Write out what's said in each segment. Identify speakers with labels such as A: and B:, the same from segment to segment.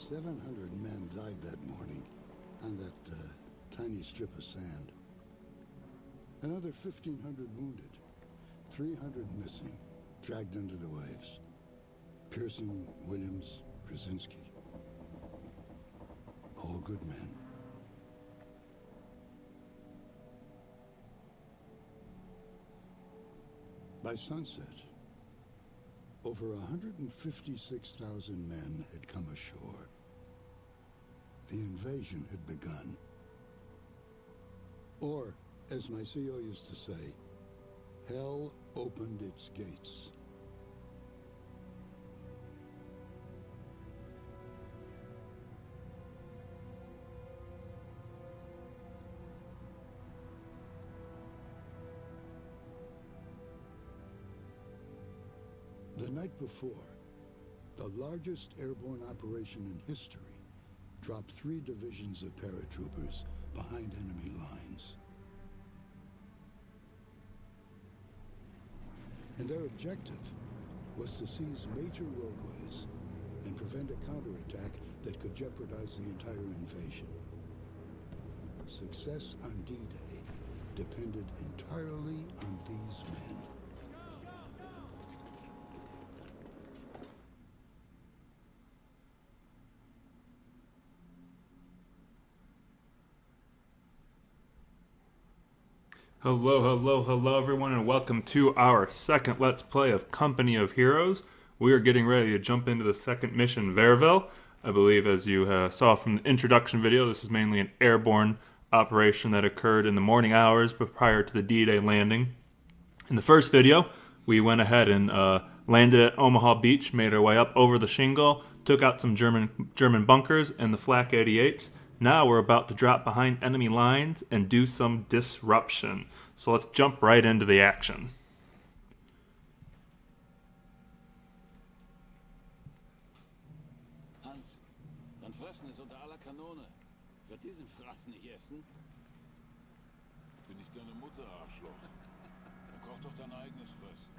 A: 700 men died that morning on that tiny strip of sand. Another 1,500 wounded, 300 missing, dragged under the waves. Pearson, Williams, Krasinski. All good men. By sunset, over 156,000 men had come ashore. The invasion had begun. Or, as my CO used to say, hell opened its gates. The night before, the largest airborne operation in history dropped 3 divisions of paratroopers behind enemy lines. And their objective was to seize major roadways and prevent a counterattack that could jeopardize the entire invasion. Success on D-Day depended entirely on these men.
B: Hello everyone, and welcome to our second Let's Play of Company of Heroes. We are getting ready to jump into the second mission, Vierville. I believe, as you saw from the introduction video, this is mainly an airborne operation that occurred in the morning hours but prior to the D-Day landing. In the first video, we went ahead and landed at Omaha Beach, made our way up over the shingle, took out some German bunkers and the Flak 88s. Now we're about to drop behind enemy lines and do some disruption. So let's jump right into the action.
C: Hans, dein Fressen ist unter aller Kanone. Wird diesen Fraß nicht essen?
D: Bin ich deine Mutter, Arschloch? Dann koch doch dein eigenes Fressen.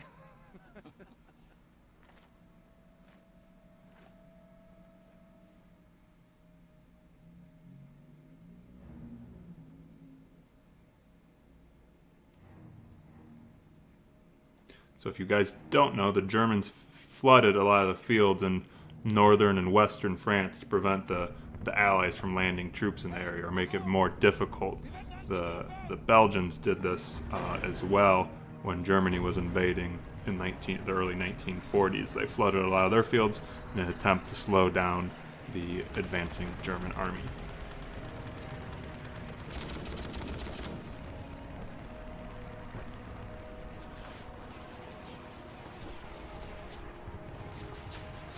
B: So if you guys don't know, the Germans flooded a lot of the fields in northern and western France to prevent the Allies from landing troops in the area or make it more difficult. The Belgians did this as well when Germany was invading in the early 1940s. They flooded a lot of their fields in an attempt to slow down the advancing German army.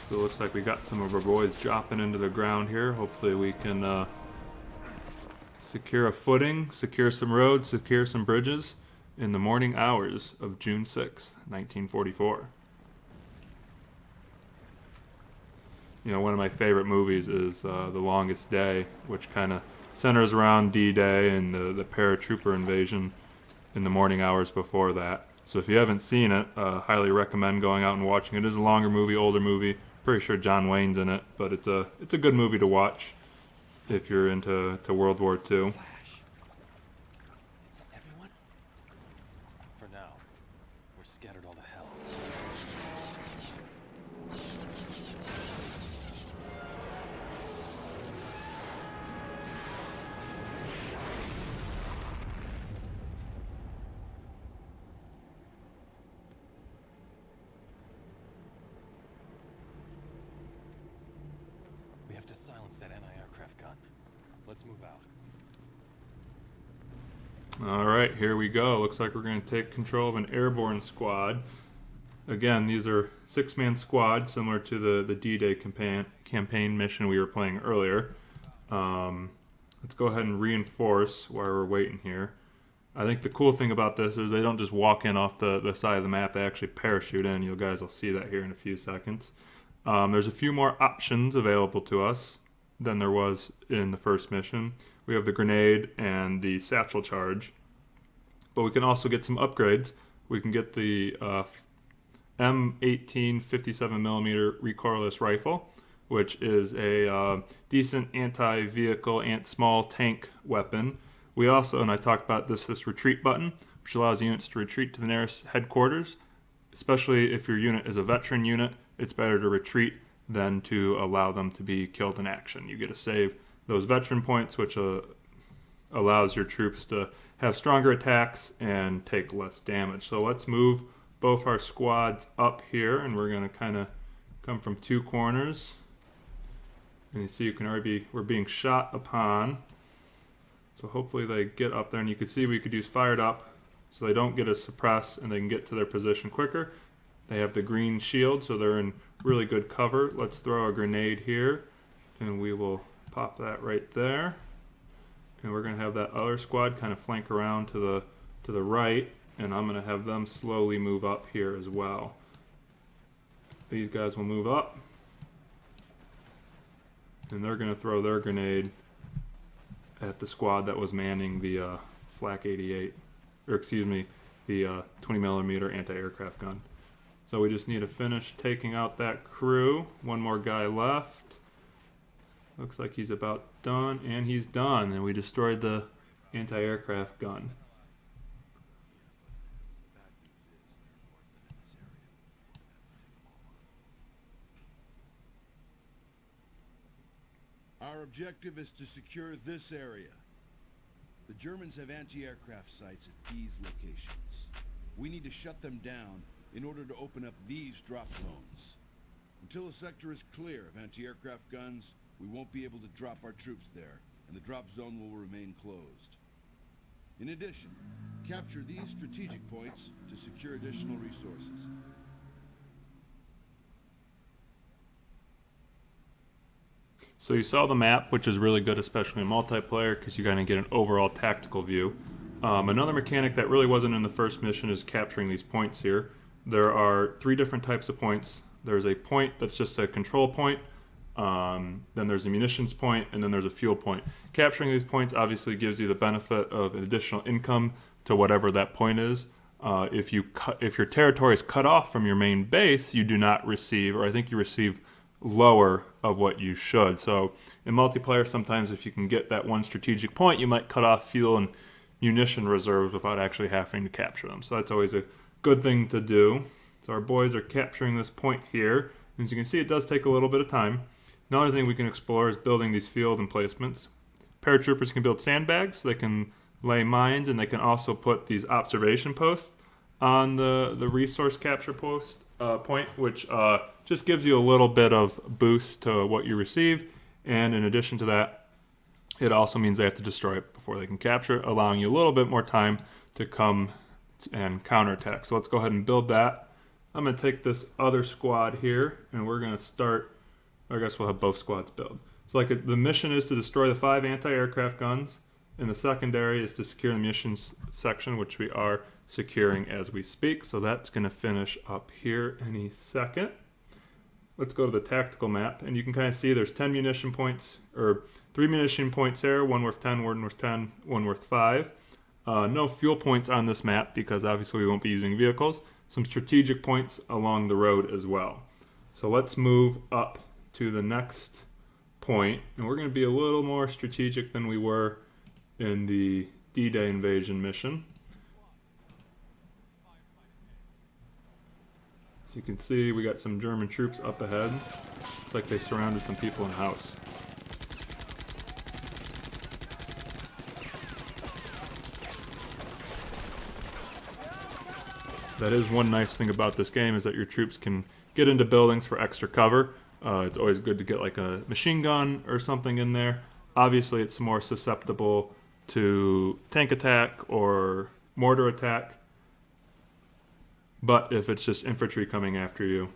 B: So it looks like we got some of our boys dropping into the ground here. Hopefully we can secure a footing, secure some roads, secure some bridges in the morning hours of June 6th, 1944. You know, one of my favorite movies is The Longest Day, which kind of centers around D-Day and the paratrooper invasion in the morning hours before that. So if you haven't seen it, highly recommend going out and watching it. It is a longer movie, older movie. Pretty sure John Wayne's in it, but it's a good movie to watch if you're into World War II.
E: Flash. Is this everyone? For now, we're scattered all to hell. We have to silence that anti-aircraft gun. Let's move out.
B: Alright, here we go. Looks like we're going to take control of an airborne squad. Again, these are 6-man squads, similar to the D-Day campaign mission we were playing earlier. Let's go ahead and reinforce while we're waiting here. I think the cool thing about this is they don't just walk in off the side of the map, they actually parachute in. You guys will see that here in a few seconds. There's a few more options available to us than there was in the first mission. We have the grenade and the satchel charge, but we can also get some upgrades. We can get the M18 57mm recoilless rifle, which is a decent anti-vehicle and small tank weapon. We also, and I talked about this retreat button, which allows units to retreat to the nearest headquarters. Especially if your unit is a veteran unit, it's better to retreat than to allow them to be killed in action. You get to save those veteran points, which allows your troops to have stronger attacks and take less damage. So let's move both our squads up here, and we're going to kind of come from two corners. And you see you can already we're being shot upon. So hopefully they get up there, and you can see we could use fired up so they don't get as suppressed and they can get to their position quicker. They have the green shield, so they're in really good cover. Let's throw a grenade here, and we will pop that right there. And we're going to have that other squad kind of flank around to the right, and I'm going to have them slowly move up here as well. These guys will move up, and they're going to throw their grenade at the squad that was manning the Flak 88, or excuse me, the 20 millimeter anti-aircraft gun. So we just need to finish taking out that crew. One more guy left. Looks like he's about done, and he's done. And we destroyed the anti-aircraft gun.
F: Our objective is to secure this area. The Germans have anti-aircraft sites at these locations. We need to shut them down in order to open up these drop zones. Until a sector is clear of anti-aircraft guns, we won't be able to drop our troops there, and the drop zone will remain closed. In addition, capture these strategic points to secure additional resources.
B: So you saw the map, which is really good, especially in multiplayer, because you kind of get an overall tactical view. Another mechanic that really wasn't in the first mission is capturing these points here. There are 3 different types of points. There's a point that's just a control point. Then there's a munitions point, and then there's a fuel point. Capturing these points obviously gives you the benefit of an additional income to whatever that point is. If your territory is cut off from your main base, you do not receive, or I think you receive lower of what you should. So in multiplayer, sometimes if you can get that one strategic point, you might cut off fuel and munition reserves without actually having to capture them. So that's always a good thing to do. So our boys are capturing this point here. As you can see, it does take a little bit of time. Another thing we can explore is building these field emplacements. Paratroopers can build sandbags, they can lay mines, and they can also put these observation posts on the resource capture point, which just gives you a little bit of boost to what you receive. And in addition to that, it also means they have to destroy it before they can capture it, allowing you a little bit more time to come and counterattack. So let's go ahead and build that. I'm going to take this other squad here, and we're going to start. I guess we'll have both squads build. So the mission is to destroy the 5 anti-aircraft guns, and the secondary is to secure the munitions section, which we are securing as we speak. So that's going to finish up here any second. Let's go to the tactical map, and you can kind of see there's 10 munition points, or 3 munition points here, one worth 10, one worth 10, one worth 5. No fuel points on this map because obviously we won't be using vehicles. Some strategic points along the road as well. So let's move up to the next point, and we're going to be a little more strategic than we were in the D-Day invasion mission. As you can see, we got some German troops up ahead. Looks like they surrounded some people in a house. That is one nice thing about this game, is that your troops can get into buildings for extra cover. It's always good to get like a machine gun or something in there. Obviously, it's more susceptible to tank attack or mortar attack. But if it's just infantry coming after you,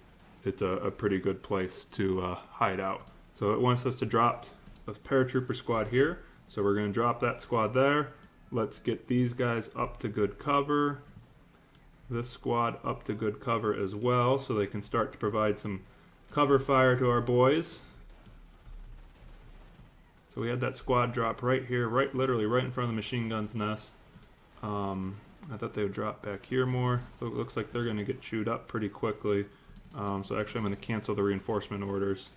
B: it's a pretty good place to hide out. So it wants us to drop a paratrooper squad here. So we're going to drop that squad there. Let's get these guys up to good cover. This squad up to good cover as well, so they can start to provide some cover fire to our boys. So we had that squad drop right here, literally right in front of the machine gun's nest. I thought they would drop back here more, so it looks like they're going to get chewed up pretty quickly. So actually I'm going to cancel the reinforcement orders.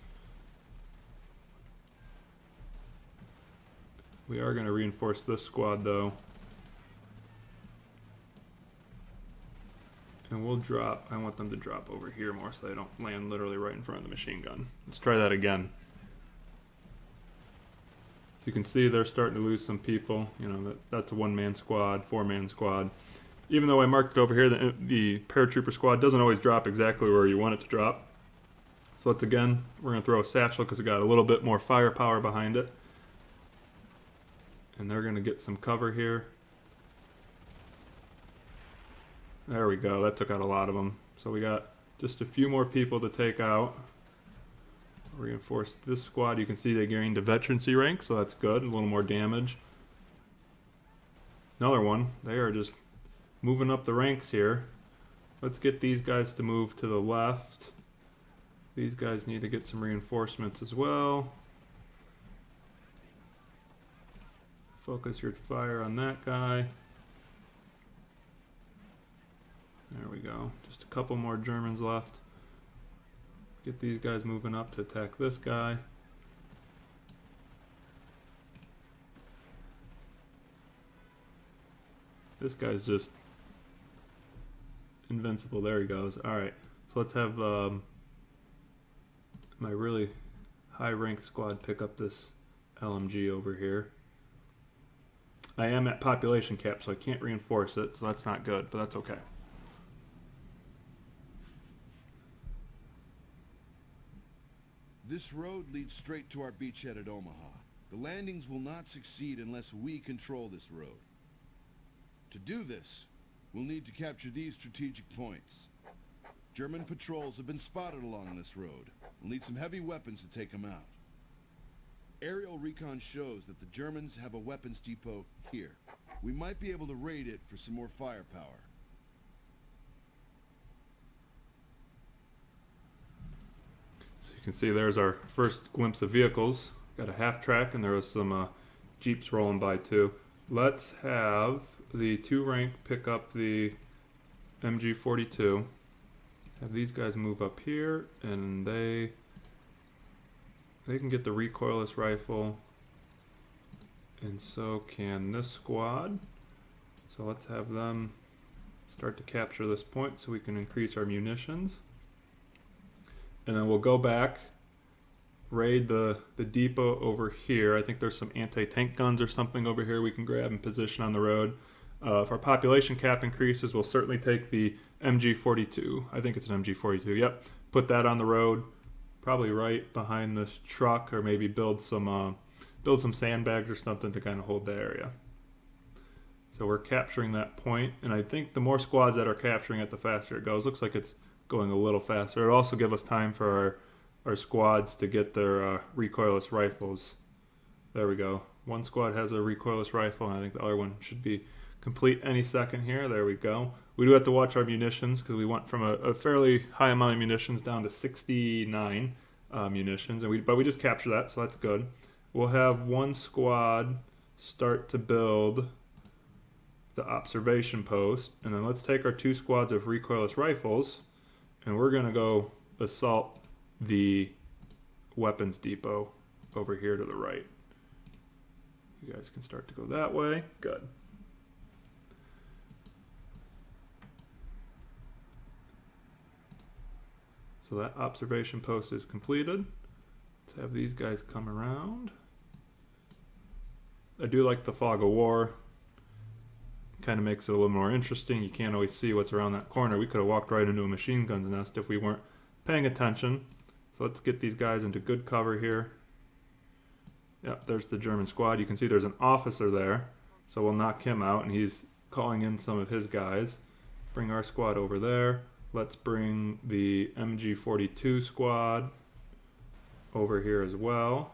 B: We are going to reinforce this squad though. And we'll drop, I want them to drop over here more so they don't land literally right in front of the machine gun. Let's try that again. So you can see they're starting to lose some people. You know, that's a one-man squad, four-man squad. Even though I marked it over here, the paratrooper squad doesn't always drop exactly where you want it to drop. So let's again, we're going to throw a satchel because it got a little bit more firepower behind it. And they're going to get some cover here. There we go, that took out a lot of them. So we got just a few more people to take out. Reinforce this squad. You can see they gained a veterancy rank, so that's good. A little more damage. Another one. They are just moving up the ranks here. Let's get these guys to move to the left. These guys need to get some reinforcements as well. Focus your fire on that guy. There we go. Just a couple more Germans left. Get these guys moving up to attack this guy. This guy's just invincible. There he goes. Alright, so let's have my really high rank squad pick up this LMG over here. I am at population cap, so I can't reinforce it, so that's not good, but that's okay.
F: This road leads straight to our beachhead at Omaha. The landings will not succeed unless we control this road. To do this, we'll need to capture these strategic points. German patrols have been spotted along this road. We'll need some heavy weapons to take them out. Aerial recon shows that the Germans have a weapons depot here. We might be able to raid it for some more firepower.
B: You can see there's our first glimpse of vehicles. Got a half track and there was some Jeeps rolling by too. Let's have the 2 rank pick up the MG42. Have these guys move up here and they can get the recoilless rifle, and so can this squad. So let's have them start to capture this point so we can increase our munitions. And then we'll go back, raid the depot over here. I think there's some anti-tank guns or something over here we can grab and position on the road. If our population cap increases, we'll certainly take the MG42. I think it's an MG42, yep. Put that on the road, probably right behind this truck, or maybe build some sandbags or something to kind of hold the area. So we're capturing that point, and I think the more squads that are capturing it, the faster it goes. Looks like it's going a little faster. It'll also give us time for our squads to get their recoilless rifles. There we go. One squad has a recoilless rifle, and I think the other one should be complete any second here. There we go. We do have to watch our munitions because we went from a fairly high amount of munitions down to 69 munitions, but we just captured that, so that's good. We'll have one squad start to build the observation post, and then let's take our 2 squads of recoilless rifles, and we're going to go assault the weapons depot over here to the right. You guys can start to go that way. Good. So that observation post is completed. Let's have these guys come around. I do like the fog of war. Kind of makes it a little more interesting. You can't always see what's around that corner. We could have walked right into a machine gun's nest if we weren't paying attention. So let's get these guys into good cover here. Yep, there's the German squad. You can see there's an officer there. So we'll knock him out, and he's calling in some of his guys. Bring our squad over there. Let's bring the MG42 squad over here as well.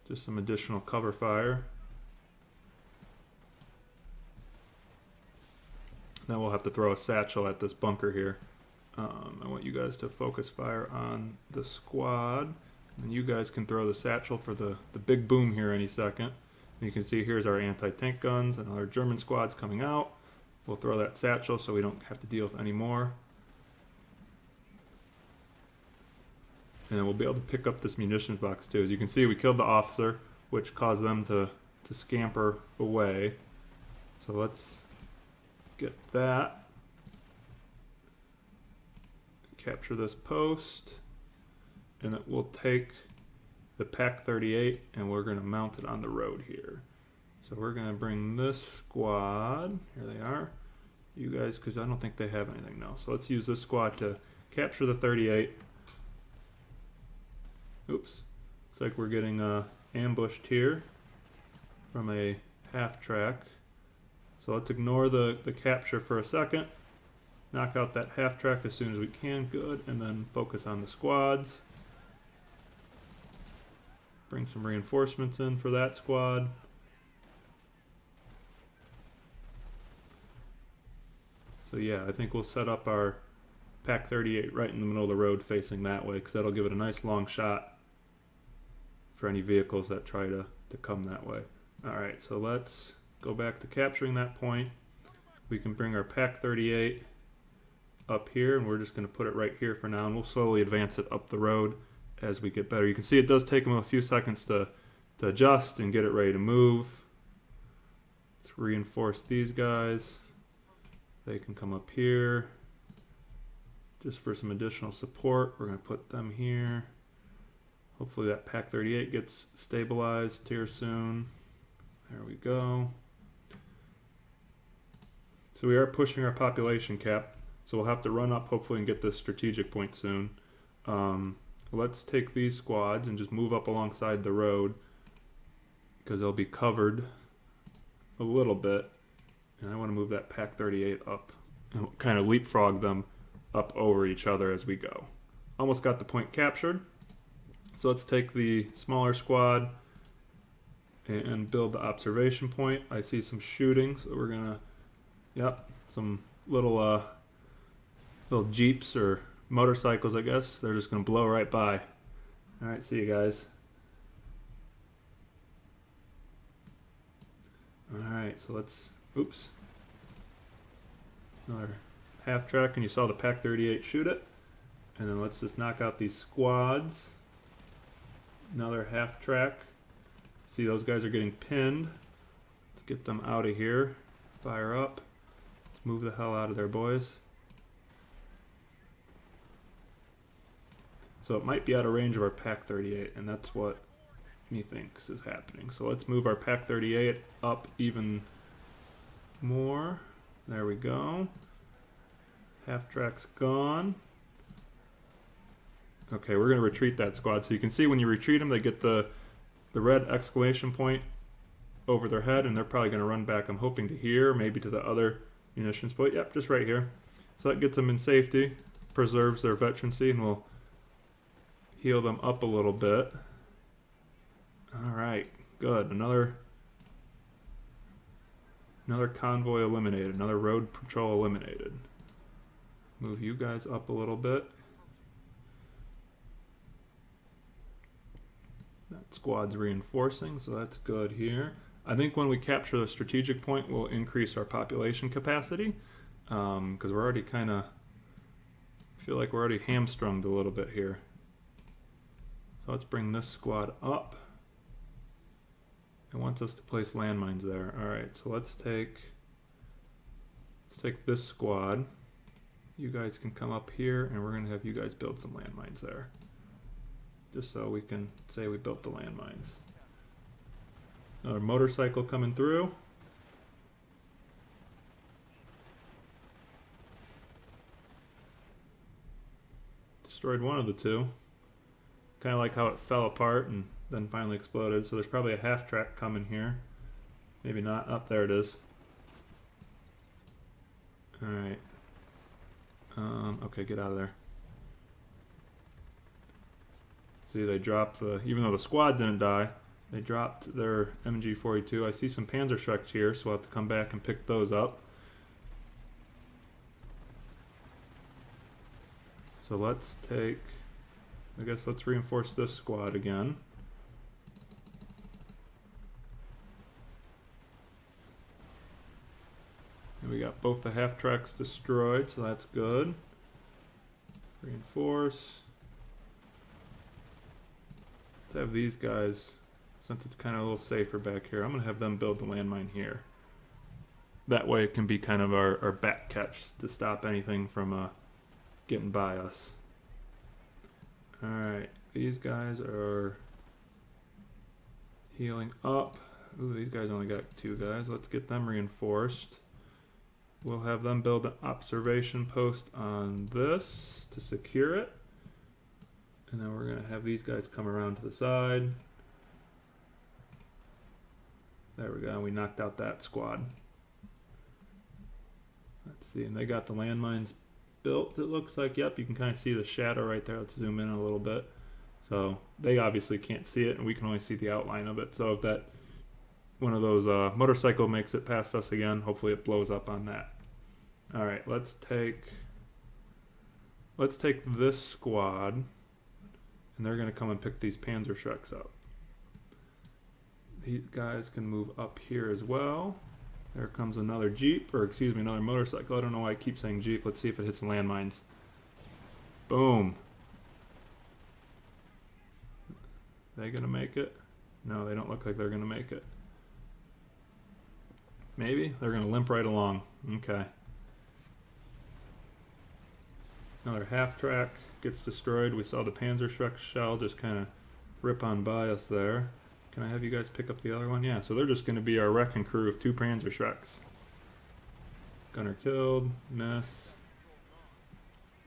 B: Just some additional cover fire. Then we'll have to throw a satchel at this bunker here. I want you guys to focus fire on the squad. And you guys can throw the satchel for the big boom here any second. And you can see here's our anti-tank guns and our German squads coming out. We'll throw that satchel so we don't have to deal with any more. And then we'll be able to pick up this munitions box too. As you can see, we killed the officer. which caused them to scamper away. So let's get that. Capture this post, and it will take the Pack 38 and we're going to mount it on the road here. So we're going to bring this squad, here they are, you guys, because I don't think they have anything now. So let's use this squad to capture the 38. Oops, looks like we're getting ambushed here from a half track. So let's ignore the capture for a second, knock out that half track as soon as we can, good, and then focus on the squads. Bring some reinforcements in for that squad. So yeah, I think we'll set up our Pack 38 right in the middle of the road facing that way, because that'll give it a nice long shot for any vehicles that try to come that way. Alright, so let's go back to capturing that point. We can bring our Pack 38 up here, and we're just going to put it right here for now, and we'll slowly advance it up the road as we get better. You can see it does take them a few seconds to adjust and get it ready to move. Let's reinforce these guys. They can come up here just for some additional support. We're going to put them here. Hopefully that Pack 38 gets stabilized here soon. There we go. So we are pushing our population cap, so we'll have to run up hopefully and get this strategic point soon. Let's take these squads and just move up alongside the road, because they'll be covered a little bit. And I want to move that Pack 38 up and kind of leapfrog them up over each other as we go. Almost got the point captured. So let's take the smaller squad and build the observation point. I see some shooting, so we're gonna, yep, some little jeeps or motorcycles, I guess. They're just gonna blow right by. All right, see you guys. All right, so let's, oops. Another half track, and you saw the Pack 38 shoot it. And then let's just knock out these squads. Another half track. See, those guys are getting pinned. Let's get them out of here. Fire up. Let's move the hell out of there, boys. So it might be out of range of our Pack 38, and that's what methinks is happening. So let's move our Pack 38 up even more. There we go. Half track's gone. Okay, we're going to retreat that squad. So you can see when you retreat them, they get the red exclamation point over their head, and they're probably going to run back, I'm hoping, to here, maybe to the other munitions point. Yep, just right here. So that gets them in safety, preserves their veterancy, and will heal them up a little bit. Alright, good. Another convoy eliminated. Another road patrol eliminated. Move you guys up a little bit. That squad's reinforcing, so that's good here. I think when we capture the strategic point, we'll increase our population capacity, because we're already kind of, I feel like we're already hamstrung a little bit here. So let's bring this squad up. It wants us to place landmines there. Alright, so let's take this squad. You guys can come up here, and we're going to have you guys build some landmines there. Just so we can say we built the landmines. Another motorcycle coming through. Destroyed one of the two. Kind of like how it fell apart and then finally exploded. So there's probably a half track coming here. Maybe not. Up there it is. Alright. Okay, get out of there. See, they dropped even though the squad didn't die, they dropped their MG42. I see some Panzerschrecks here, so we'll have to come back and pick those up. So let's take, I guess let's reinforce this squad again. And we got both the half tracks destroyed, so that's good. Reinforce. Let's have these guys since it's kind of a little safer back here, I'm going to have them build the landmine here. That way it can be kind of our back catch to stop anything from getting by us. Alright, these guys are healing up. Ooh, these guys only got 2 guys. Let's get them reinforced. We'll have them build an observation post on this to secure it. And then we're going to have these guys come around to the side. There we go. We knocked out that squad. Let's see. And they got the landmines built, it looks like. Yep, you can kind of see the shadow right there. Let's zoom in a little bit. So they obviously can't see it, and we can only see the outline of it. So if that one of those motorcycle makes it past us again, hopefully it blows up on that. All right, let's take this squad, and they're going to come and pick these Panzerschrecks up. These guys can move up here as well. There comes another Jeep, or excuse me, another motorcycle. I don't know why I keep saying Jeep. Let's see if it hits the landmines. Boom. They gonna make it? No, they don't look like they're gonna make it. Maybe? They're gonna limp right along. Okay. Another half track gets destroyed. We saw the Panzerschreck shell just kind of rip on by us there. Can I have you guys pick up the other one? Yeah, so they're just going to be our wrecking crew of 2 Panzerschrecks. Gunner killed. Miss.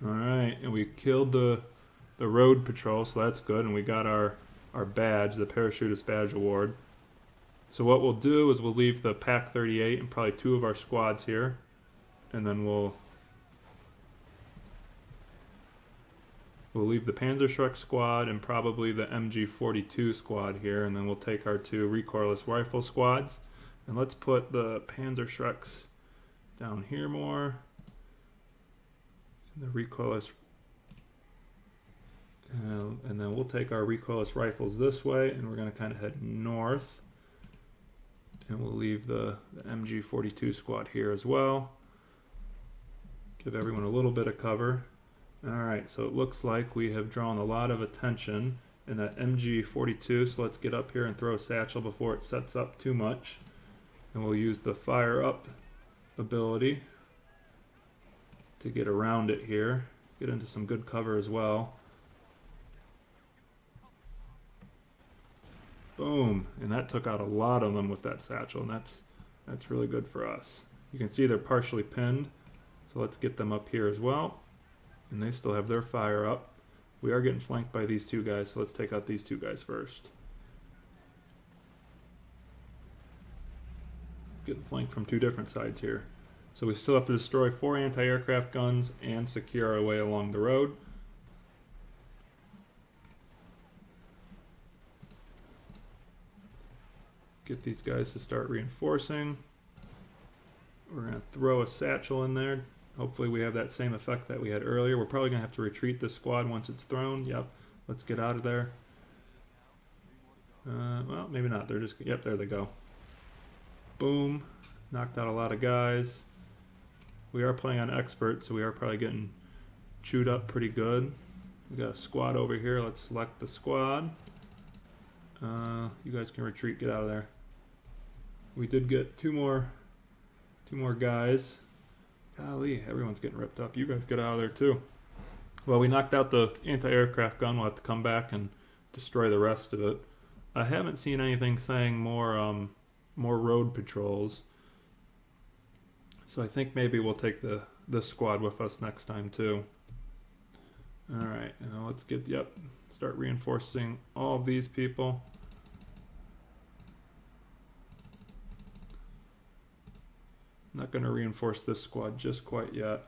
B: Alright, and we killed the road patrol, so that's good. And we got our badge, the Parachutist Badge Award. So what we'll do is we'll leave the Pack 38 and probably 2 of our squads here. And then we'll leave the Panzerschreck squad and probably the MG42 squad here, and then we'll take our 2 recoilless rifle squads. And let's put the Panzerschrecks down here more. And the recoilless, and then we'll take our recoilless rifles this way, and we're going to kind of head north. And we'll leave the MG42 squad here as well. Give everyone a little bit of cover. Alright, so it looks like we have drawn a lot of attention in that MG42, so let's get up here and throw a satchel before it sets up too much. And we'll use the fire up ability to get around it here, get into some good cover as well. Boom, and that took out a lot of them with that satchel, and that's really good for us. You can see they're partially pinned, so let's get them up here as well. And they still have their fire up. We are getting flanked by these 2 guys, so let's take out these 2 guys first. Getting flanked from 2 different sides here. So we still have to destroy 4 anti-aircraft guns and secure our way along the road. Get these guys to start reinforcing. We're going to throw a satchel in there. Hopefully we have that same effect that we had earlier. We're probably going to have to retreat this squad once it's thrown. Yep, let's get out of there. Well, maybe not. They're just, yep, there they go. Boom. Knocked out a lot of guys. We are playing on expert, so we are probably getting chewed up pretty good. We got a squad over here. Let's select the squad. You guys can retreat, get out of there. We did get two more guys. Golly, everyone's getting ripped up. You guys get out of there too. Well, we knocked out the anti-aircraft gun. We'll have to come back and destroy the rest of it. I haven't seen anything saying more road patrols. So I think maybe we'll take this squad with us next time too. Alright, now let's get, start reinforcing all of these people. Not going to reinforce this squad just quite yet.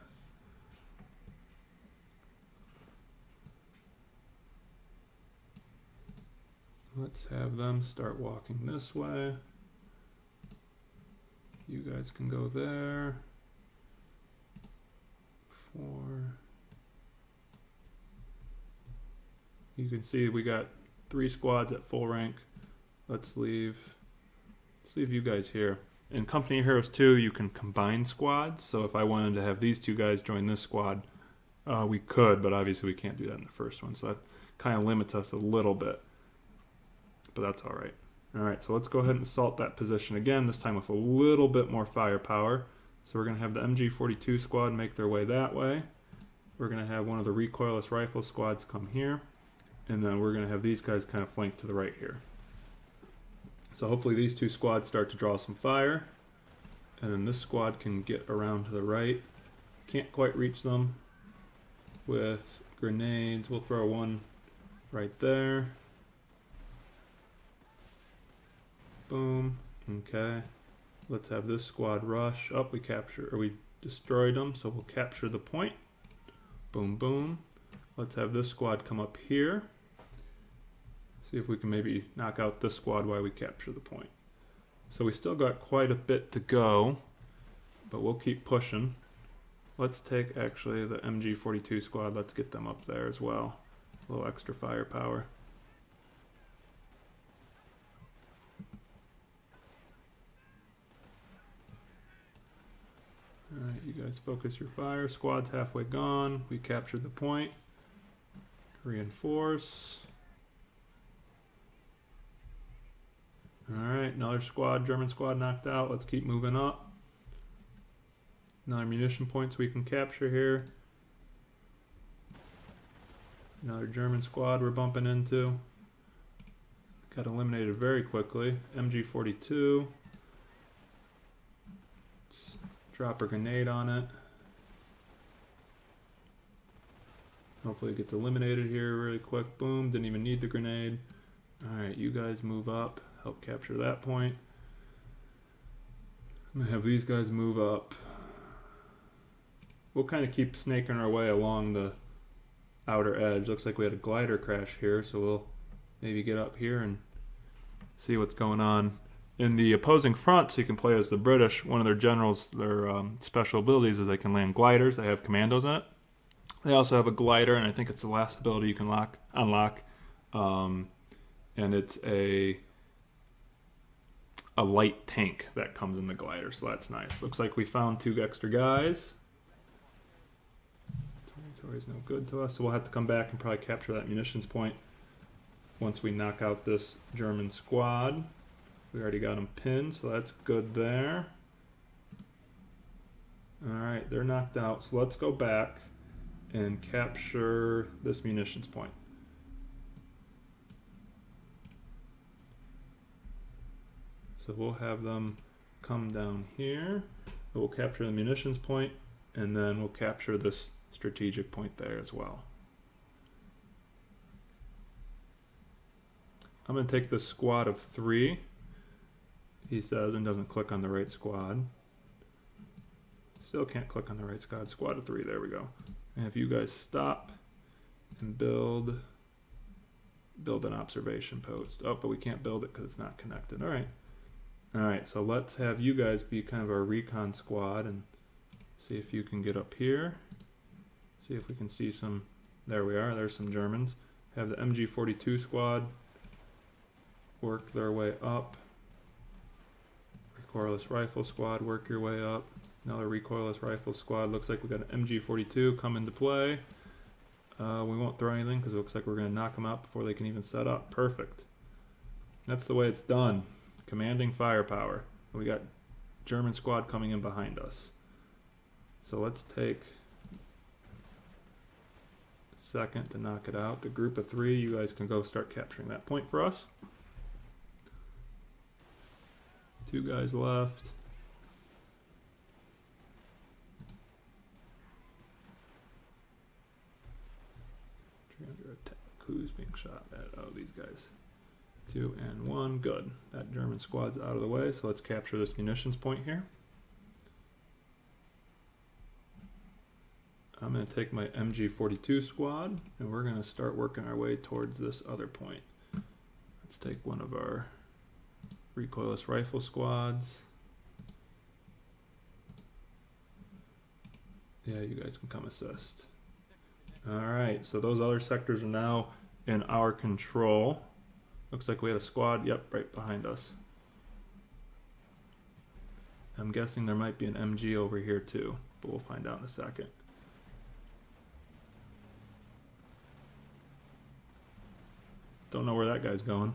B: Let's have them start walking this way. You guys can go there. 4. You can see we got 3 squads at full rank. Let's leave you guys here. In Company Heroes 2, you can combine squads. So if I wanted to have these 2 guys join this squad, we could, but obviously we can't do that in the first one. So that kind of limits us a little bit. But that's all right. Alright, so let's go ahead and assault that position again, this time with a little bit more firepower. So we're going to have the MG42 squad make their way that way. We're going to have one of the recoilless rifle squads come here. And then we're going to have these guys kind of flank to the right here. So hopefully these two squads start to draw some fire. And then this squad can get around to the right. Can't quite reach them with grenades. We'll throw one right there. Boom. Okay. Let's have this squad rush. Oh, we destroyed them, so we'll capture the point. Boom, boom. Let's have this squad come up here. See if we can maybe knock out this squad while we capture the point. So we still got quite a bit to go, but we'll keep pushing. Let's take actually the MG42 squad. Let's get them up there as well. A little extra firepower. Alright, you guys focus your fire. Squad's halfway gone. We captured the point. Reinforce. Alright, another squad, German squad knocked out. Let's keep moving up. Another munition points we can capture here. Another German squad we're bumping into. Got eliminated very quickly. MG42. Drop a grenade on it. Hopefully it gets eliminated here really quick. Boom, didn't even need the grenade. Alright, you guys move up. Help capture that point. I'm going to have these guys move up. We'll kind of keep snaking our way along the outer edge. Looks like we had a glider crash here, so we'll maybe get up here and see what's going on. In the opposing front, so you can play as the British, one of their generals, their special abilities is they can land gliders. They have commandos in it. They also have a glider, and I think it's the last ability you can unlock. And it's a light tank that comes in the glider, so that's nice. Looks like we found 2 extra guys. Territory's no good to us, so we'll have to come back and probably capture that munitions point once we knock out this German squad. We already got them pinned, so that's good there. Alright, they're knocked out, so let's go back and capture this munitions point. So we'll have them come down here. We'll capture the munitions point, and then we'll capture this strategic point there as well. I'm going to take this squad of 3. He says, and doesn't click on the right squad. Still can't click on the right squad. Squad of 3, there we go. And if you guys stop and build an observation post. Oh, but we can't build it because it's not connected. Alright. Alright, so let's have you guys be kind of our recon squad and see if you can get up here. See if we can see some. There we are. There's some Germans. Have the MG42 squad work their way up. Recoilless rifle squad, work your way up. Another recoilless rifle squad. Looks like we got an MG42 come into play. We won't throw anything because it looks like we're going to knock them out before they can even set up. Perfect. That's the way it's done. Commanding firepower. We got German squad coming in behind us. So let's take a second to knock it out. The group of 3, you guys can go start capturing that point for us. 2 guys left. Under attack. Who's being shot at? Oh, these guys. 2 and 1. Good. That German squad's out of the way, so let's capture this munitions point here. I'm going to take my MG42 squad, and we're going to start working our way towards this other point. Let's take one of our recoilless rifle squads. Yeah, you guys can come assist. Alright, so those other sectors are now in our control. Looks like we had a squad, yep, right behind us. I'm guessing there might be an MG over here too, but we'll find out in a second. Don't know where that guy's going.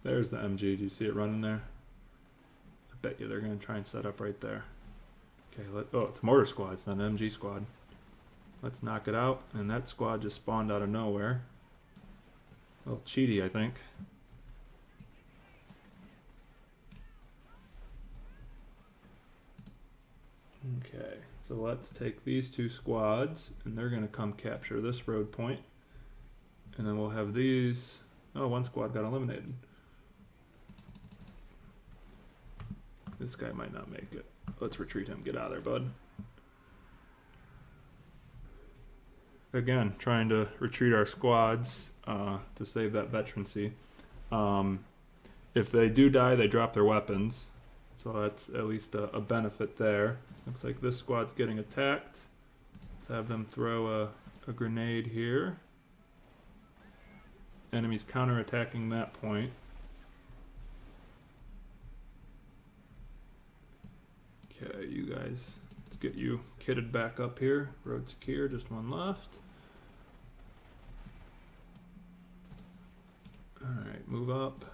B: There's the MG. Do you see it running there? I bet you they're going to try and set up right there. Okay, oh, it's mortar squad. It's not an MG squad. Let's knock it out. And that squad just spawned out of nowhere. A little cheaty, I think. Okay, so let's take these two squads, and they're going to come capture this road point. And then we'll have these... Oh, one squad got eliminated. This guy might not make it. Let's retreat him. Get out of there, bud. Again, trying to retreat our squads to save that veterancy. If they do die, they drop their weapons. So that's at least a benefit there. Looks like this squad's getting attacked. Let's have them throw a grenade here. Enemies counterattacking that point. Okay, you guys, let's get you kitted back up here. Road secure, just one left. Alright, move up.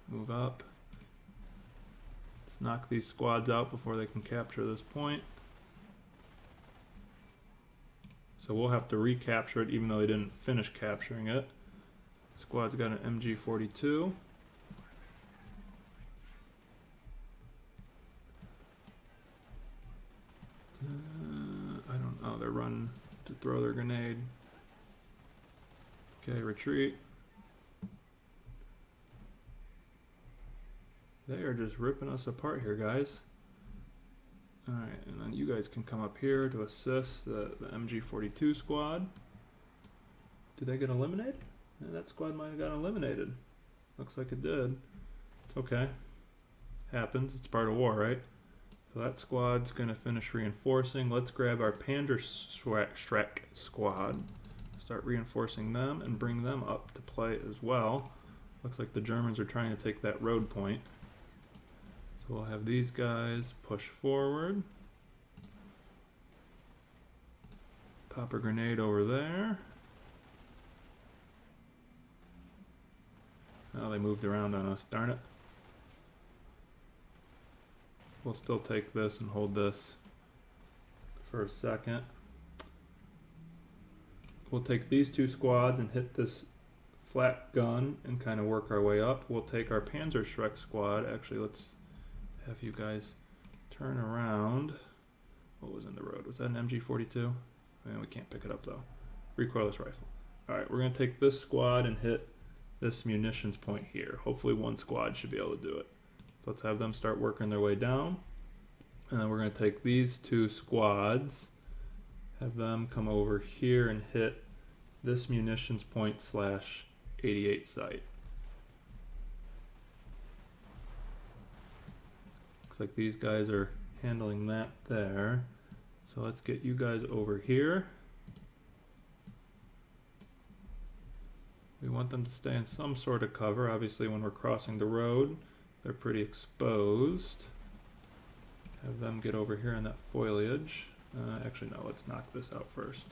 B: Move up. Let's knock these squads out before they can capture this point. So we'll have to recapture it even though they didn't finish capturing it. Squad's got an MG42. I don't know, they're running to throw their grenade. Okay, retreat. They are just ripping us apart here, guys. Alright, and then you guys can come up here to assist the MG42 squad. Did they get eliminated? Yeah, that squad might have got eliminated. Looks like it did. It's okay. Happens, it's part of war, right? So that squad's gonna finish reinforcing. Let's grab our Panzerschreck squad. Start reinforcing them and bring them up to play as well. Looks like the Germans are trying to take that road point. So we'll have these guys push forward. Pop a grenade over there. Oh, they moved around on us, darn it. We'll still take this and hold this for a second. We'll take these two squads and hit this flat gun and kind of work our way up. We'll take our Panzerschreck squad. Actually, let's have you guys turn around. What was in the road? Was that an MG42? Man, we can't pick it up though. Recoilless rifle. Alright, we're going to take this squad and hit this munitions point here. Hopefully one squad should be able to do it. So let's have them start working their way down. And then we're going to take these two squads, have them come over here and hit this munitions point / 88 site. Looks like these guys are handling that there. So let's get you guys over here. We want them to stay in some sort of cover. Obviously when we're crossing the road, they're pretty exposed. Have them get over here in that foliage. Actually, no, let's knock this out first.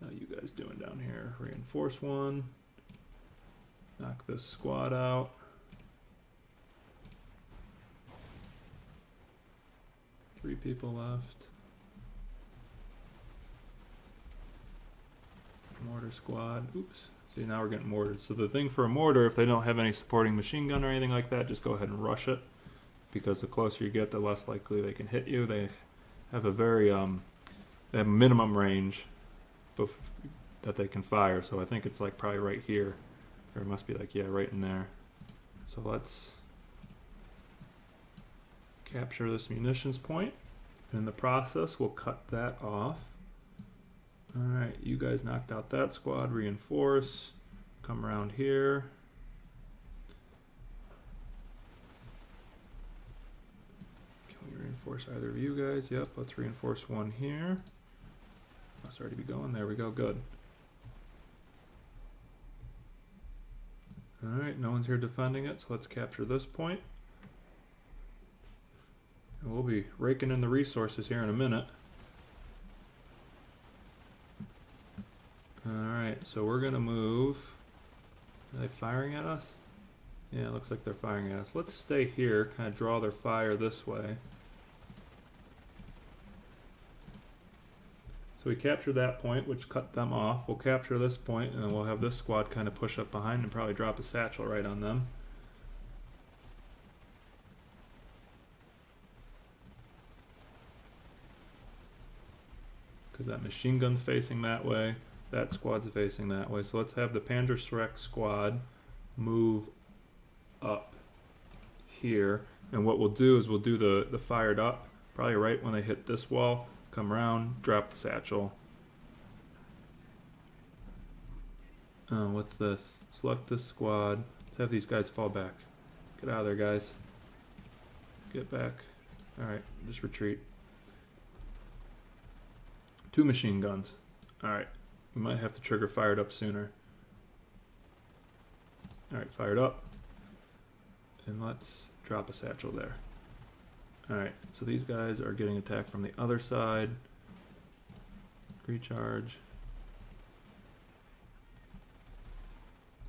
B: How you guys doing down here? Reinforce one. Knock this squad out. Three people left. Mortar squad. Oops. See, now we're getting mortared. So the thing for a mortar, if they don't have any supporting machine gun or anything like that, just go ahead and rush it. Because the closer you get, the less likely they can hit you. They have a very, they have a minimum range that they can fire. So I think it's like probably right here. Or it must be like, yeah, right in there. So let's capture this munitions point. And in the process, we'll cut that off. Alright, you guys knocked out that squad, reinforce, come around here. Can we reinforce either of you guys? Yep, let's reinforce one here. Must already be going, there we go, good. Alright, no one's here defending it, so let's capture this point. And we'll be raking in the resources here in a minute. so we're gonna move. Are they firing at us? Yeah, it looks like they're firing at us. Let's stay here, kind of draw their fire this way. So we captured that point, which cut them off. We'll capture this point, and then we'll have this squad kind of push up behind and probably drop a satchel right on them. Because that machine gun's facing that way, that squad's facing that way. So let's have the Panzerschreck squad move up here. And what we'll do is we'll do the fired up, probably right when they hit this wall, come around, drop the satchel. What's this? Select this squad. Let's have these guys fall back. Get out of there, guys. Get back. Alright, just retreat. 2 machine guns. Alright, we might have to trigger fired up sooner. Alright, fired up. And let's drop a satchel there. Alright, so these guys are getting attacked from the other side. Recharge.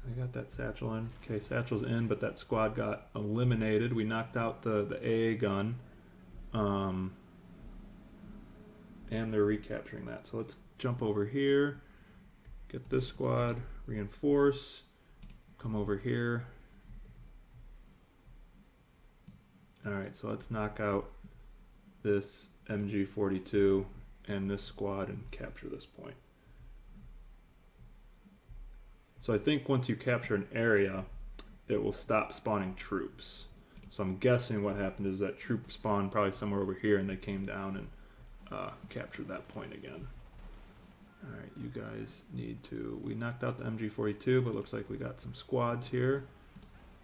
B: I got that satchel in. Okay, satchel's in, but that squad got eliminated. We knocked out the AA gun. And they're recapturing that. So let's jump over here. Get this squad. Reinforce. Come over here. Alright, so let's knock out this MG42 and this squad and capture this point. So I think once you capture an area, it will stop spawning troops. So I'm guessing what happened is that troop spawned probably somewhere over here and they came down and captured that point again. Alright, you guys need to... We knocked out the MG42, but it looks like we got some squads here.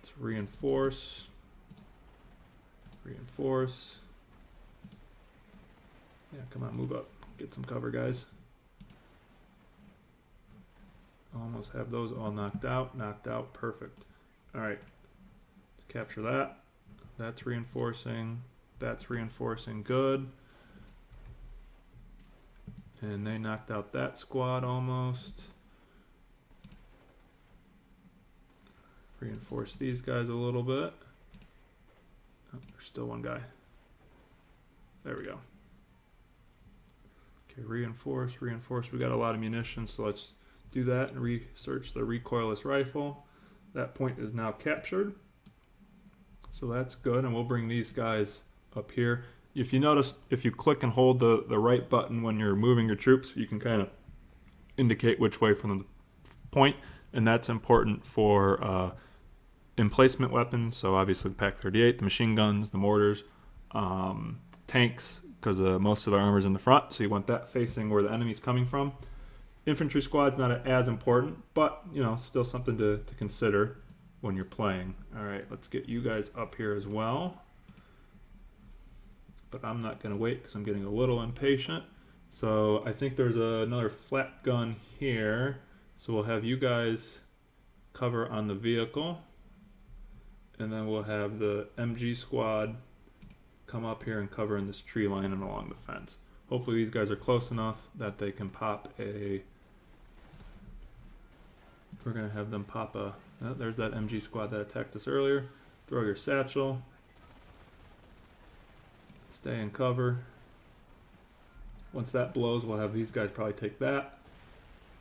B: Let's reinforce. Reinforce. Yeah, come on, move up. Get some cover, guys. Almost have those all knocked out. Knocked out. Perfect. Alright. Let's capture that. That's reinforcing. That's reinforcing. Good. And they knocked out that squad almost. Reinforce these guys a little bit. Oh, there's still one guy. There we go. Okay, reinforce, reinforce. We got a lot of munitions, so let's do that and research the recoilless rifle. That point is now captured. So that's good, and we'll bring these guys up here. If you notice, if you click and hold the right button when you're moving your troops, you can kind of indicate which way from the point, and that's important for emplacement weapons. So obviously the Pak-38, the machine guns, the mortars, tanks, because most of the armor's in the front, so you want that facing where the enemy's coming from. Infantry squad's not as important, but you know, still something to consider when you're playing. All right, let's get you guys up here as well. But I'm not going to wait because I'm getting a little impatient. So I think there's another flat gun here. So we'll have you guys cover on the vehicle. And then we'll have the MG squad come up here and cover in this tree line and along the fence. Hopefully these guys are close enough that they can pop a... We're going to have them pop a... Oh, there's that MG squad that attacked us earlier. Throw your satchel. Stay in cover. Once that blows, we'll have these guys probably take that.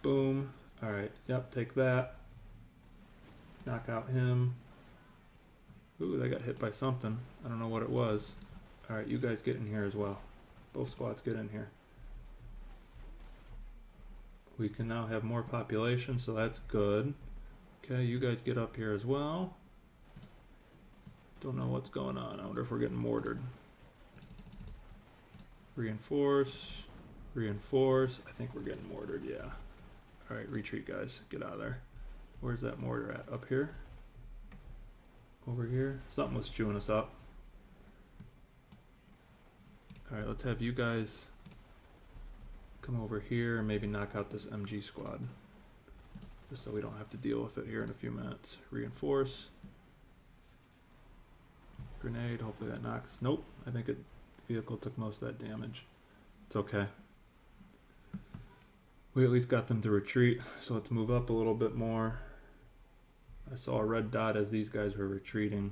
B: Boom. Alright, yep, take that. Knock out him. Ooh, they got hit by something. I don't know what it was. Alright, you guys get in here as well. Both squads get in here. We can now have more population, so that's good. Okay, you guys get up here as well. Don't know what's going on. I wonder if we're getting mortared. Reinforce. Reinforce. I think we're getting mortared, yeah. Alright, retreat, guys. Get out of there. Where's that mortar at? Up here? Over here? Something was chewing us up. Alright, let's have you guys come over here and maybe knock out this MG squad. Just so we don't have to deal with it here in a few minutes. Reinforce. Grenade. Hopefully that knocks. Nope. I think the vehicle took most of that damage. It's okay. We at least got them to retreat, so let's move up a little bit more. I saw a red dot as these guys were retreating,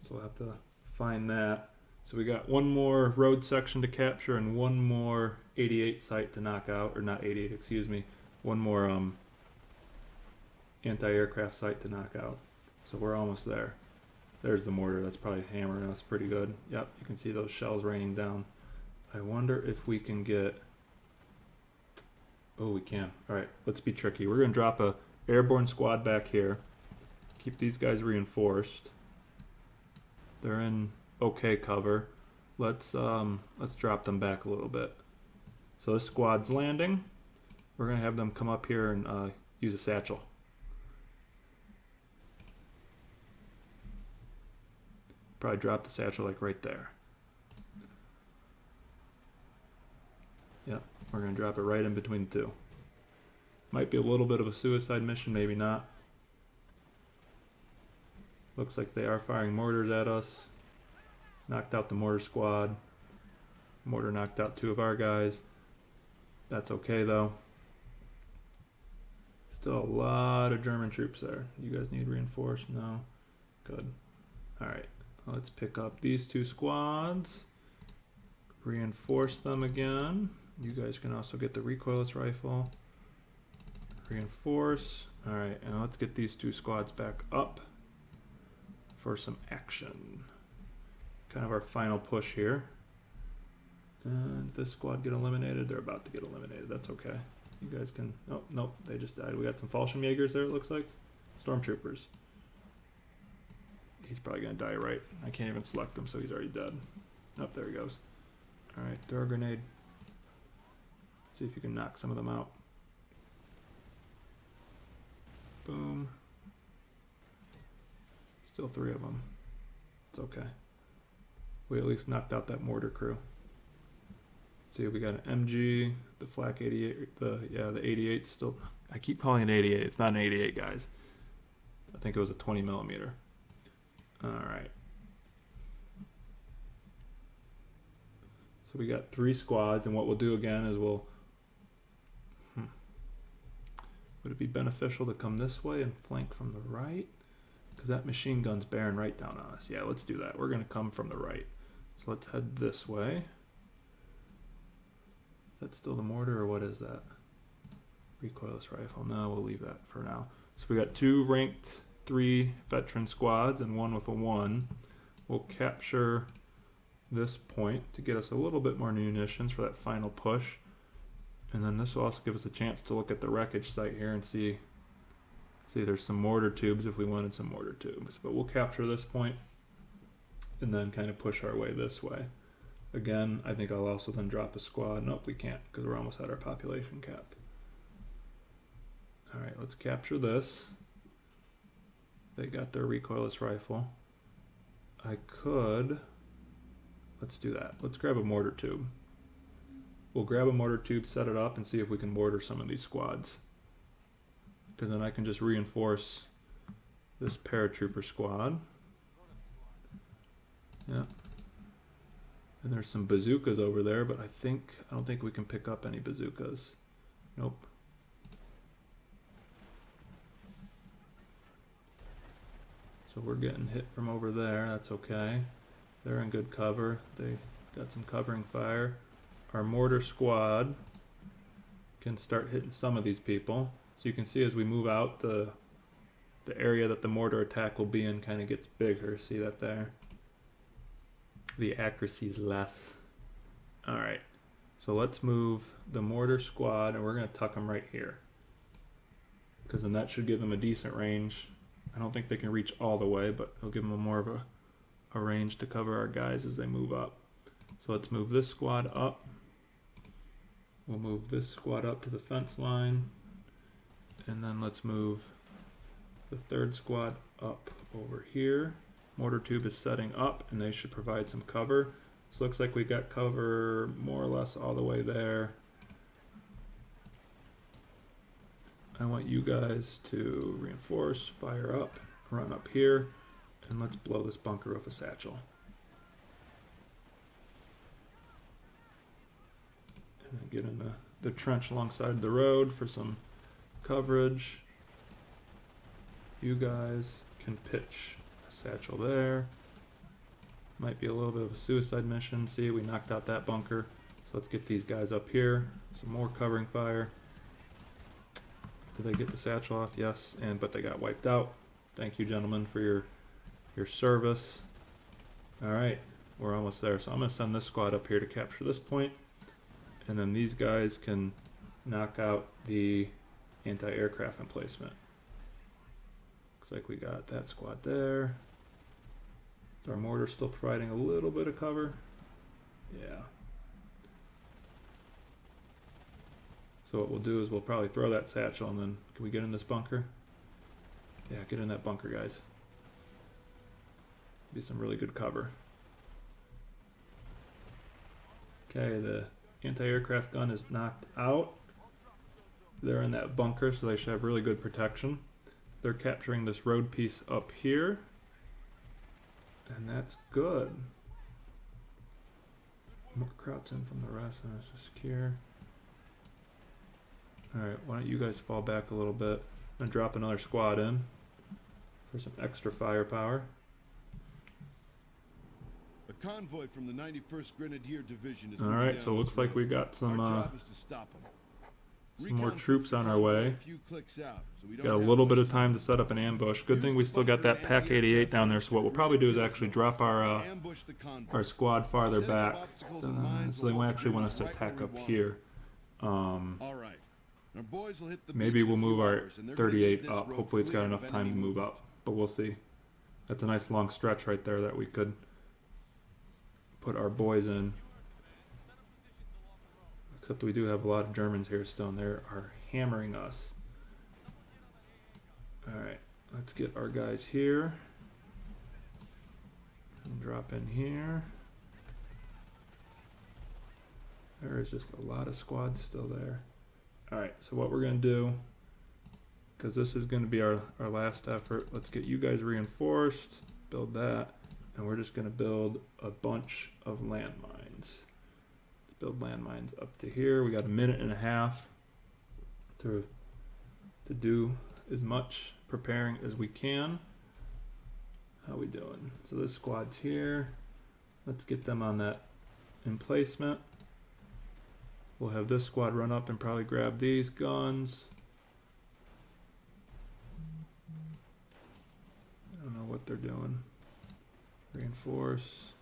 B: so we'll have to find that. So we got one more road section to capture and one more 88 site to knock out, or not 88, excuse me, one more anti-aircraft site to knock out. So we're almost there. There's the mortar, that's probably hammering us pretty good. Yep, you can see those shells raining down. I wonder if we can get... Oh, we can. Alright, let's be tricky. We're going to drop a airborne squad back here. Keep these guys reinforced. They're in okay cover. Let's drop them back a little bit. So this squad's landing. We're going to have them come up here and use a satchel. Probably drop the satchel like right there. Yep, we're going to drop it right in between the two. Might be a little bit of a suicide mission, maybe not. Looks like they are firing mortars at us. Knocked out the mortar squad. Mortar knocked out 2 of our guys. That's okay though. Still a lot of German troops there. You guys need reinforced? No? Good. Alright, let's pick up these 2 squads. Reinforce them again. You guys can also get the recoilless rifle. Reinforce. Alright, and let's get these 2 squads back up for some action. Kind of our final push here. And this squad get eliminated. They're about to get eliminated. That's okay. You guys can... Oh, nope, they just died. We got some Fallschirmjägers there, it looks like. Stormtroopers. He's probably going to die, right? I can't even select him, so he's already dead. Oh, there he goes. Alright, throw a grenade. See if you can knock some of them out. Boom. Still 3 of them. It's okay. We at least knocked out that mortar crew. See, we got an MG, the flak 88, the 88 still. I keep calling it 88. It's not an 88, guys. I think it was a 20 millimeter. All right. So we got 3 squads, and what we'll do again is we'll. Would it be beneficial to come this way and flank from the right? Because that machine gun's bearing right down on us. Yeah, let's do that. We're going to come from the right. So let's head this way. Is that still the mortar, or what is that? Recoilless rifle. No, we'll leave that for now. So we got 2 ranked 3 veteran squads and 1 with a 1. We'll capture this point to get us a little bit more munitions for that final push. And then this will also give us a chance to look at the wreckage site here and see there's some mortar tubes if we wanted some mortar tubes. But we'll capture this point and then kind of push our way this way. Again, I think I'll also then drop a squad. Nope, we can't because we're almost at our population cap. Alright, let's capture this. They got their recoilless rifle. I could... Let's do that. Let's grab a mortar tube. We'll grab a mortar tube, set it up, and see if we can mortar some of these squads. Because then I can just reinforce this paratrooper squad. Yeah. And there's some bazookas over there, but I don't think we can pick up any bazookas. Nope. So we're getting hit from over there. That's okay. They're in good cover. They got some covering fire. Our mortar squad can start hitting some of these people. So you can see as we move out, the area that the mortar attack will be in kind of gets bigger. See that there? The accuracy is less. Alright, so let's move the mortar squad, and we're going to tuck them right here. Because then that should give them a decent range. I don't think they can reach all the way, but it'll give them more of a range to cover our guys as they move up. So let's move this squad up. We'll move this squad up to the fence line. And then let's move the 3rd squad up over here. Mortar tube is setting up, and they should provide some cover. So looks like we got cover more or less all the way there. I want you guys to reinforce, fire up, run up here, and let's blow this bunker with a satchel. And then Get in the trench alongside the road for some coverage. You guys can pitch a satchel there. Might be a little bit of a suicide mission. See, we knocked out that bunker. So let's get these guys up here. Some more covering fire. Did they get the satchel off? Yes, but they got wiped out. Thank you, gentlemen, for your service. All right, we're almost there. So I'm gonna send this squad up here to capture this point, and then these guys can knock out the anti-aircraft emplacement. Looks like we got that squad there. Is our mortar still providing a little bit of cover? Yeah. So what we'll do is we'll probably throw that satchel, and then can we get in this bunker? Yeah, get in that bunker, guys. Be some really good cover. Okay, the anti-aircraft gun is knocked out. They're in that bunker, so they should have really good protection. They're capturing this road piece up here, and that's good. More krauts in from the rest, and it's secure. Alright, why don't you guys fall back a little bit. I'm gonna drop another squad in for some extra firepower.
F: A convoy from the 91st Grenadier Division is
B: Alright, so it looks like we got some
F: job is to stop them.
B: more troops on our way.
F: A few clicks out, so we don't
B: Got a
F: have
B: little
F: much
B: bit of time to set up an ambush. Good thing we still got that Pack 88 down there, so what we'll probably do is actually drop
F: ambush the convoy.
B: our squad farther
F: Setting up
B: back.
F: obstacles and mines
B: So they
F: will
B: won't
F: help
B: actually
F: you
B: want us to
F: right
B: attack
F: where
B: up
F: we want
B: here.
F: All right. Our boys will hit the
B: Maybe
F: beach in
B: we'll
F: a few
B: move our
F: hours, and they're gonna need
B: 38
F: this
B: up.
F: road
B: Hopefully it's got
F: clear
B: enough
F: of
B: time to
F: enemy
B: move up, but we'll see. That's a nice long stretch right there that we could put our boys in. Except we do have a lot of Germans here still, and they are hammering us. Alright, let's get our guys here. And drop in here. There is just a lot of squads still there. Alright, so what we're going to do, because this is going to be our last effort, let's get you guys reinforced, build that, and we're just going to build a bunch of landmines. Let's build landmines up to here. We got a minute and a half to do as much preparing as we can. How we doing? So this squad's here. Let's get them on that emplacement. We'll have this squad run up and probably grab these guns. I don't know what they're doing. Reinforce.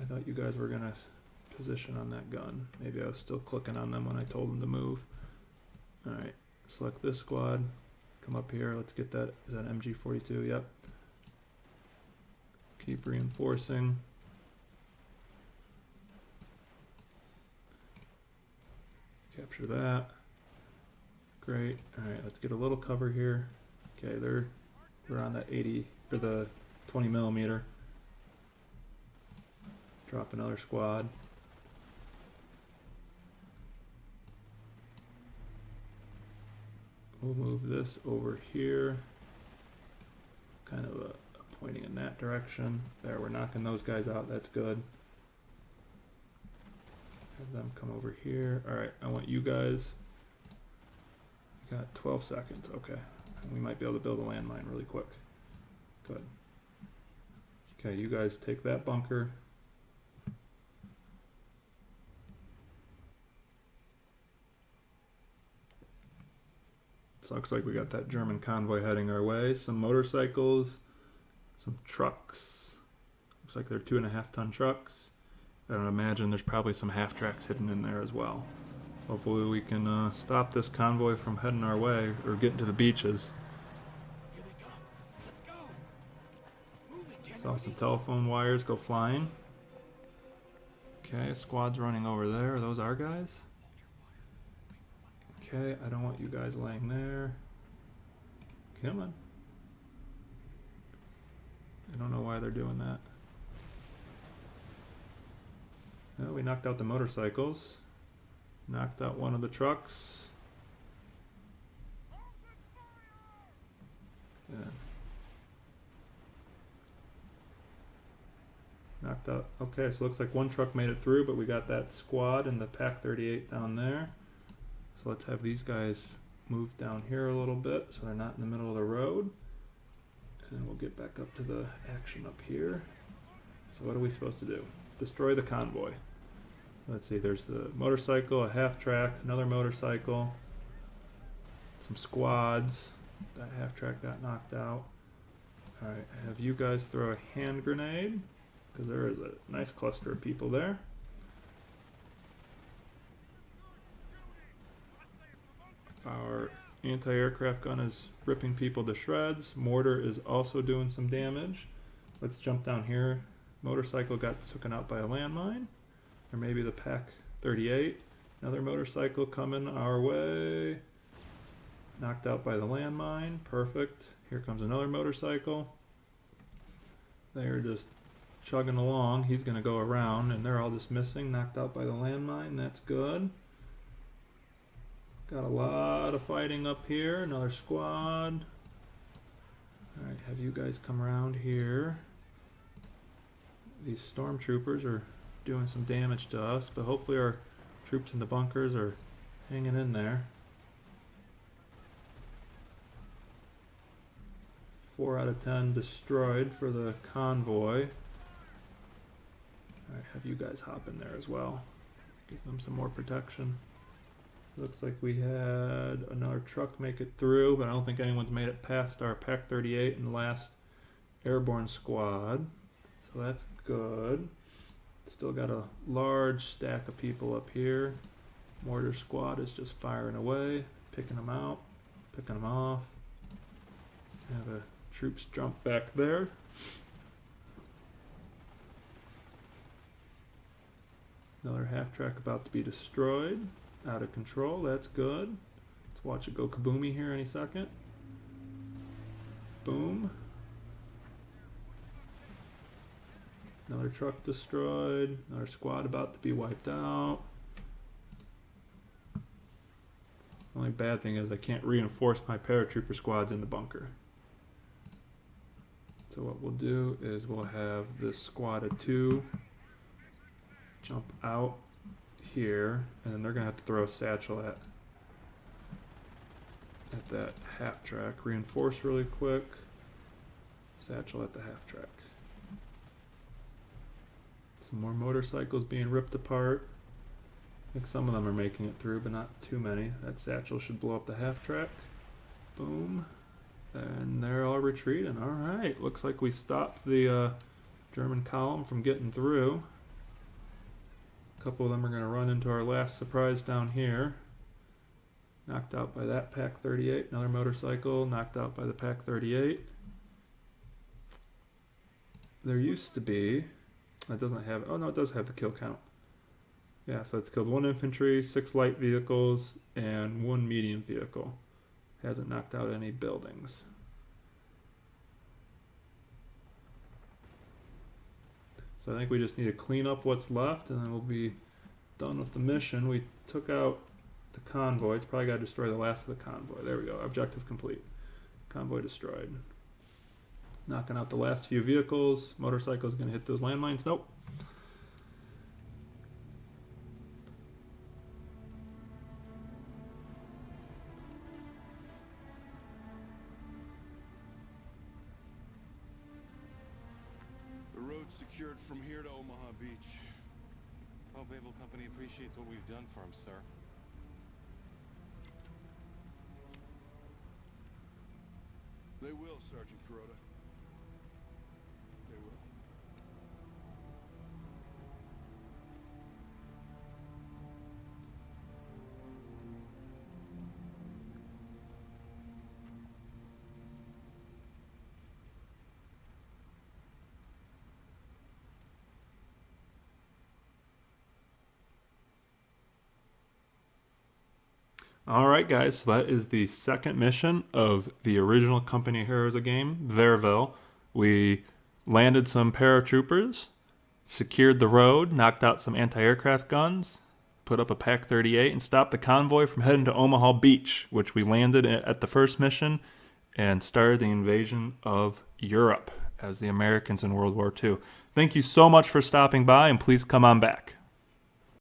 B: I thought you guys were gonna position on that gun. Maybe I was still clicking on them when I told them to move. Alright, select this squad. Come up here, let's get that. Is that MG42? Yep. Keep reinforcing. Capture that. Great. Alright, let's get a little cover here. Okay, we're on that 80 or the 20 millimeter. Drop another squad. We'll move this over here. Kind of pointing in that direction. There, we're knocking those guys out. That's good. Have them come over here. Alright, I want you guys. You got 12 seconds. Okay. We might be able to build a landmine really quick. Good. Okay, you guys take that bunker. So looks like we got that German convoy heading our way. Some motorcycles, some trucks. Looks like they're 2.5 ton trucks. I don't imagine there's probably some half tracks hidden in there as well. Hopefully we can stop this convoy from heading our way or getting to the beaches.
E: Here they come. Let's go. Moving.
B: Saw some telephone wires go flying. Okay, squad's running over there. Are those our guys? Okay, I don't want you guys laying there. Come on. I don't know why they're doing that. Well, we knocked out the motorcycles. Knocked out one of the trucks. Yeah. knocked out. Okay, so looks like one truck made it through, but we got that squad and the Pack 38 down there. So let's have these guys move down here a little bit so they're not in the middle of the road. And we'll get back up to the action up here. So what are we supposed to do? Destroy the convoy. Let's see, there's the motorcycle, a half track, another motorcycle, some squads. That half track got knocked out. Alright, have you guys throw a hand grenade, because there is a nice cluster of people there. Our anti-aircraft gun is ripping people to shreds. Mortar is also doing some damage. Let's jump down here. Motorcycle got taken out by a landmine. Or maybe the Pack 38. Another motorcycle coming our way. Knocked out by the landmine. Perfect. Here comes another motorcycle. They're just chugging along. He's going to go around, and they're all just missing. Knocked out by the landmine. That's good. Got a lot of fighting up here. Another squad. Alright, have you guys come around here. These stormtroopers are doing some damage to us, but hopefully our troops in the bunkers are hanging in there. 4 out of 10 destroyed for the convoy. Alright, have you guys hop in there as well. Give them some more protection. Looks like we had another truck make it through, but I don't think anyone's made it past our Pack 38 and the last airborne squad. So that's good. Still got a large stack of people up here. Mortar squad is just firing away, picking them out, picking them off. Have the troops jump back there. Another half track about to be destroyed. Out of control, that's good. Let's watch it go kaboomy here any second. Boom. Another truck destroyed. Another squad about to be wiped out. Only bad thing is I can't reinforce my paratrooper squads in the bunker. So what we'll do is we'll have this squad of 2 jump out here, and then they're gonna have to throw a satchel at that half track. Reinforce really quick. Satchel at the half track. Some more motorcycles being ripped apart. I think some of them are making it through, but not too many. That satchel should blow up the half track. Boom. And they're all retreating. Alright, looks like we stopped the German column from getting through. A couple of them are going to run into our last surprise down here. Knocked out by that Pack 38. Another motorcycle knocked out by the Pack 38. There used to be... It doesn't have... Oh no, it does have the kill count. Yeah, so it's killed 1 infantry, 6 light vehicles, and 1 medium vehicle. Hasn't knocked out any buildings. So I think we just need to clean up what's left, and then we'll be done with the mission. We took out the convoy. It's probably got to destroy the last of the convoy. There we go. Objective complete. Convoy destroyed. Knocking out the last few vehicles. Motorcycle's going to hit those landmines. Nope.
F: The road's secured from here to Omaha Beach.
E: Hope Able Company appreciates what we've done for him, sir.
F: They will, Sergeant Kuroda. They will.
B: Alright guys, so that is the second mission of the original Company of Heroes game, Vierville. We landed some paratroopers, secured the road, knocked out some anti-aircraft guns, put up a Pack 38, and stopped the convoy from heading to Omaha Beach, which we landed at the first mission and started the invasion of Europe as the Americans in World War II. Thank you so much for stopping by, and please come on back.